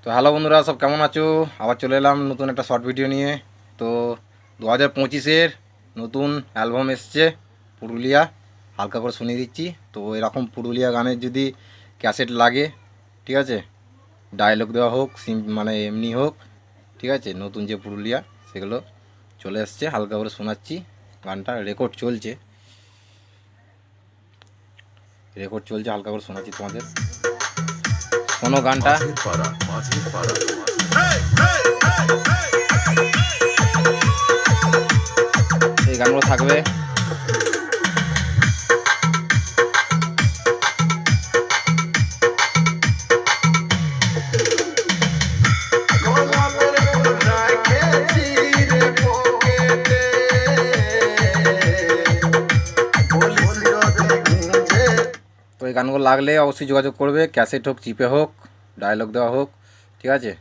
তো হ্যালো বন্ধুরা, সব কেমন আছো? আবার চলে এলাম নতুন একটা শর্ট ভিডিও নিয়ে। তো 2025-এর নতুন অ্যালবাম এসছে পুরুলিয়া, হালকা করে শুনিয়ে দিচ্ছি। তো এরকম পুরুলিয়া গানের যদি ক্যাসেট লাগে, ঠিক আছে, ডায়লগ দেওয়া হোক মানে এমনি হোক, ঠিক আছে, নতুন যে পুরুলিয়া সেগুলো চলে এসছে, হালকা করে শোনাচ্ছি। গানটা রেকর্ড চলছে, হালকা করে শোনাচ্ছি তোমাদের, শোনো গানটা। এই গানগুলো থাকবে। তো এই গানগুলো লাগলে অবশ্যই যোগাযোগ করবে, ক্যাসেট হোক চিপে হোক, ডায়লগ দেওয়া হোক, ঠিক আছে।